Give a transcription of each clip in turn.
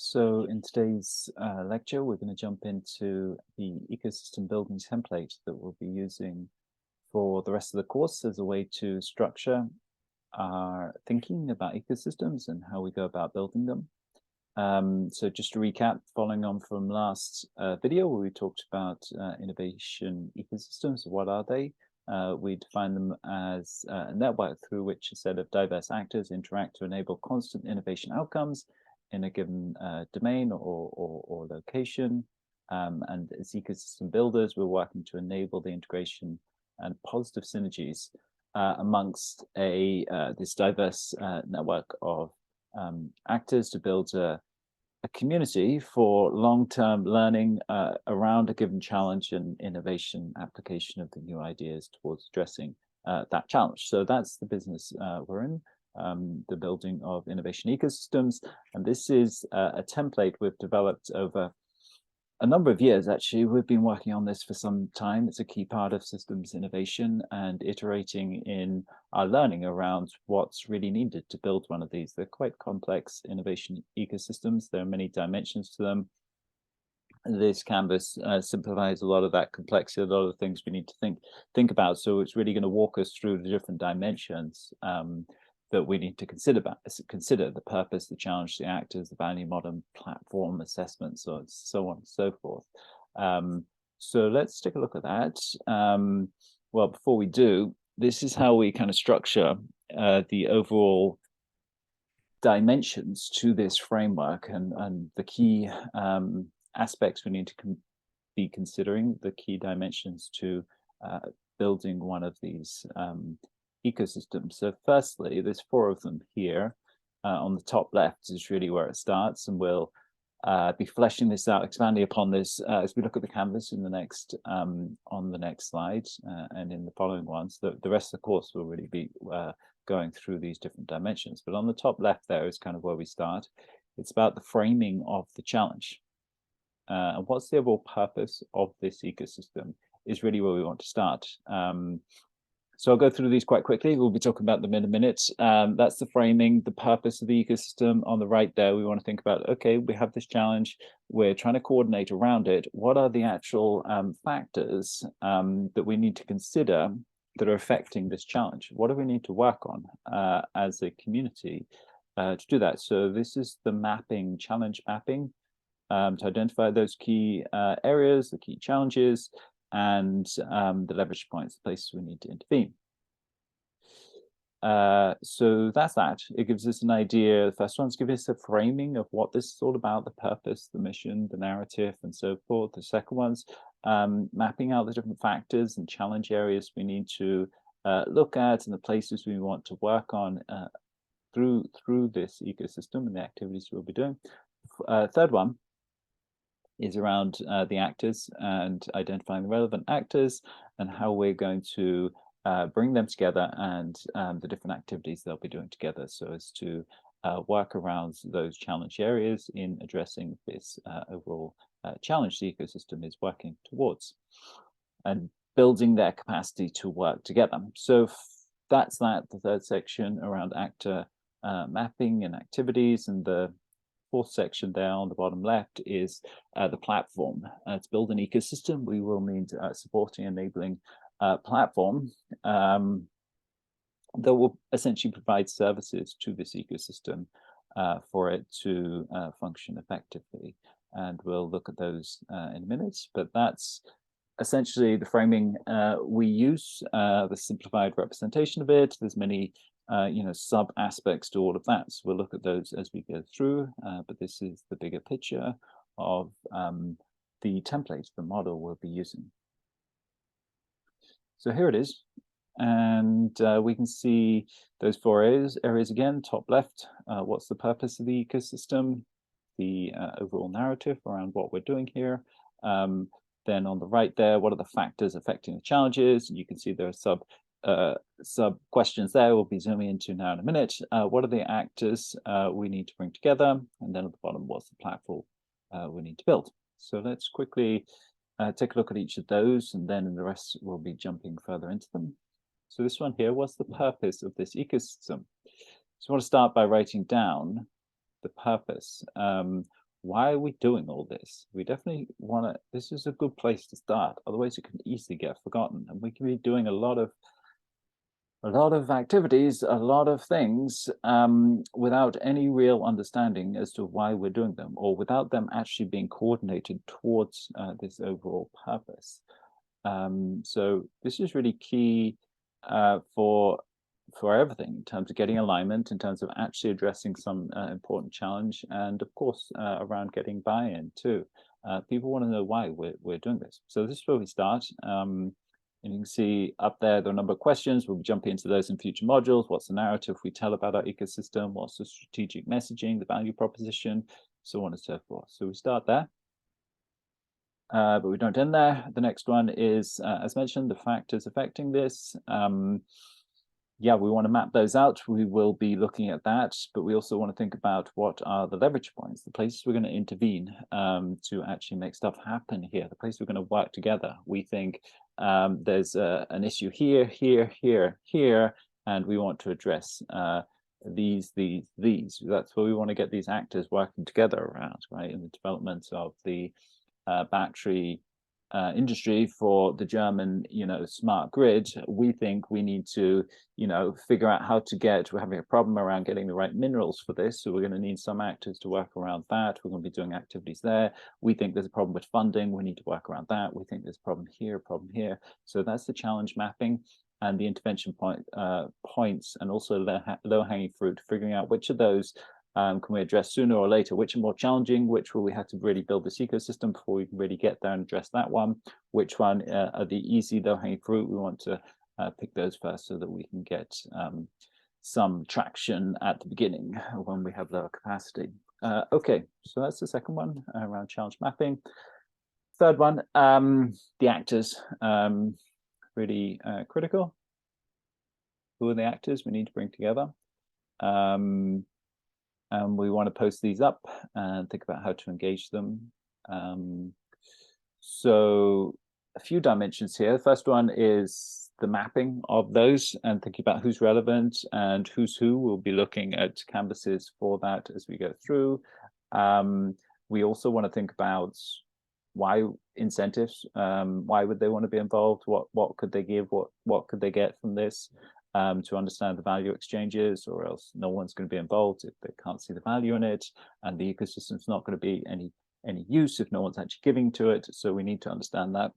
So in today's lecture, we're going to jump into the ecosystem building template that we'll be using for the rest of the course as a way to structure our thinking about ecosystems and how we go about building them. So just to recap, following on from last video where we talked about innovation ecosystems, what are they? We define them as a network through which a set of diverse actors interact to enable constant innovation outcomes in a given domain or location. And as ecosystem builders, we're working to enable the integration and positive synergies amongst this diverse network of actors to build a community for long-term learning around a given challenge and innovation application of the new ideas towards addressing that challenge. So that's the business we're in, the building of innovation ecosystems. And this is a template we've developed over a number of years. Actually, we've been working on this for some time. It's a key part of systems innovation and iterating in our learning around what's really needed to build one of these. They're quite complex innovation ecosystems. There are many dimensions to them. This canvas simplifies a lot of that complexity, a lot of the things we need to think about. So it's really going to walk us through the different dimensions that we need to consider the purpose, the challenge, the actors, the value model, platform assessments, so on and so forth. So let's take a look at that. Well, before we do, this is how we kind of structure the overall dimensions to this framework and the key aspects we need to be considering, the key dimensions to building one of these ecosystems. So firstly, there's four of them here. On the top left is really where it starts, and we'll be fleshing this out, expanding upon this as we look at the canvas in the next on the next slide and in the following ones. The rest of the course will really be going through these different dimensions. But on the top left there is kind of where we start. It's about the framing of the challenge. And what's the overall purpose of this ecosystem is really where we want to start. So I'll go through these quite quickly. We'll be talking about them in a minute. That's the framing, the purpose of the ecosystem. On the right there, we want to think about, okay, we have this challenge. We're trying to coordinate around it. What are the actual factors that we need to consider that are affecting this challenge? What do we need to work on as a community to do that? So this is the mapping, challenge mapping, to identify those key areas, the key challenges, and the leverage points, the places we need to intervene. So that's that. It gives us an idea. The first one's give us a framing of what this is all about, the purpose, the mission, the narrative, and so forth. The second one's mapping out the different factors and challenge areas we need to look at and the places we want to work on through this ecosystem and the activities we'll be doing. Third one is around the actors and identifying the relevant actors and how we're going to bring them together and the different activities they'll be doing together so as to work around those challenge areas in addressing this overall challenge the ecosystem is working towards and building their capacity to work together. So that's the third section around actor mapping and activities, and the fourth section there on the bottom left is the platform. To build an ecosystem, we will need supporting, enabling platform that will essentially provide services to this ecosystem for it to function effectively. And we'll look at those in a minute, but that's essentially the framing we use, the simplified representation of it. There's many sub aspects to all of that. So we'll look at those as we go through, but this is the bigger picture of the template, the model we'll be using. So here it is. And we can see those four areas again, top left, what's the purpose of the ecosystem, the overall narrative around what we're doing here. Then on the right there, what are the factors affecting the challenges? And you can see there are sub questions there we'll be zooming into now in a minute. What are the actors we need to bring together? And then at the bottom, what's the platform we need to build? So let's quickly take a look at each of those, and then in the rest we'll be jumping further into them. So this one here, what's the purpose of this ecosystem? So I want to start by writing down the purpose. why are we doing all this? We definitely want to, this is a good place to start. Otherwise it can easily get forgotten, and we can be doing a lot of activities, a lot of things without any real understanding as to why we're doing them, or without them actually being coordinated towards this overall purpose. So this is really key for everything, in terms of getting alignment, in terms of actually addressing some important challenge, and of course around getting buy-in too. People want to know why we're doing this. So this is where we start. And you can see up there, there are a number of questions. We'll be jumping into those in future modules. What's the narrative we tell about our ecosystem? What's the strategic messaging, the value proposition, so on and so forth. So we start there. But we don't end there. The next one is, as mentioned, the factors affecting this. Yeah, we want to map those out. We will be looking at that, but we also want to think about what are the leverage points, the places we're going to intervene to actually make stuff happen here, the places we're going to work together. We think there's an issue here, here, and we want to address these. That's where we want to get these actors working together around, right, in the development of the battery industry for the German, smart grid. We think we need to, figure out how to get, we're having a problem around getting the right minerals for this. So we're going to need some actors to work around that. We're going to be doing activities there. We think there's a problem with funding. We need to work around that. We think there's a problem here, So that's the challenge mapping and the intervention points, and also low-hanging fruit, figuring out which of those can we address sooner or later, which are more challenging, which will we have to really build this ecosystem before we can really get there and address that one, which one are the easy low-hanging fruit. We want to pick those first so that we can get some traction at the beginning when we have lower capacity. Okay, so that's the second one around challenge mapping. Third one, the actors, really critical. Who are the actors we need to bring together? And we want to post these up and think about how to engage them. So a few dimensions here. The first one is the mapping of those and thinking about who's relevant and who's who. We'll be looking at canvases for that as we go through. We also want to think about why incentives, why would they want to be involved? What could they give? What could they get from this? To understand the value exchanges, or else no one's going to be involved if they can't see the value in it, and the ecosystem's not going to be any use if no one's actually giving to it. So we need to understand that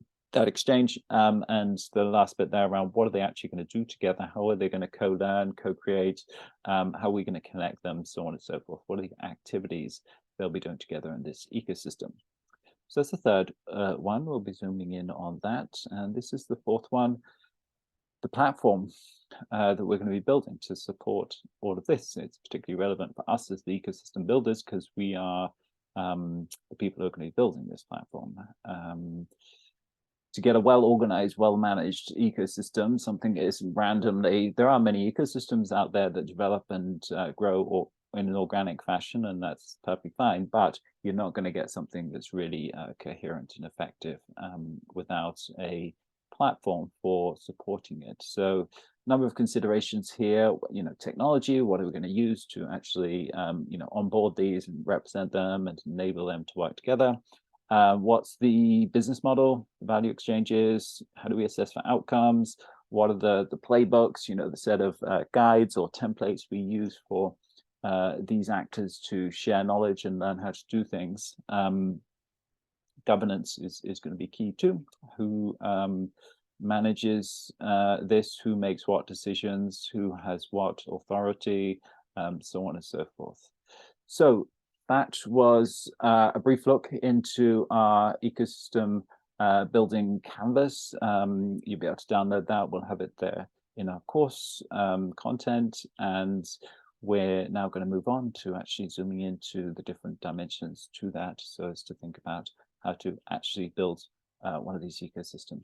exchange. And the last bit there around what are they actually going to do together? How are they going to co-learn, co-create? How are we going to connect them, so on and so forth? What are the activities they'll be doing together in this ecosystem? So that's the third one. We'll be zooming in on that. And this is the fourth one, the platform that we're going to be building to support all of this. It's particularly relevant for us as the ecosystem builders, because we are the people who are going to be building this platform. To get a well-organized, well-managed ecosystem, something that isn't randomly, there are many ecosystems out there that develop and grow or in an organic fashion, and that's perfectly fine, but you're not going to get something that's really coherent and effective without a platform for supporting it. So number of considerations here, technology, what are we going to use to actually, onboard these and represent them and enable them to work together? What's the business model, the value exchanges? How do we assess for outcomes? What are the playbooks, the set of guides or templates we use for these actors to share knowledge and learn how to do things? Governance is going to be key too. Who manages this, who makes what decisions, who has what authority, so on and so forth. So that was a brief look into our ecosystem building canvas. You'll be able to download that. We'll have it there in our course content, and we're now going to move on to actually zooming into the different dimensions to that, so as to think about how to actually build one of these ecosystems.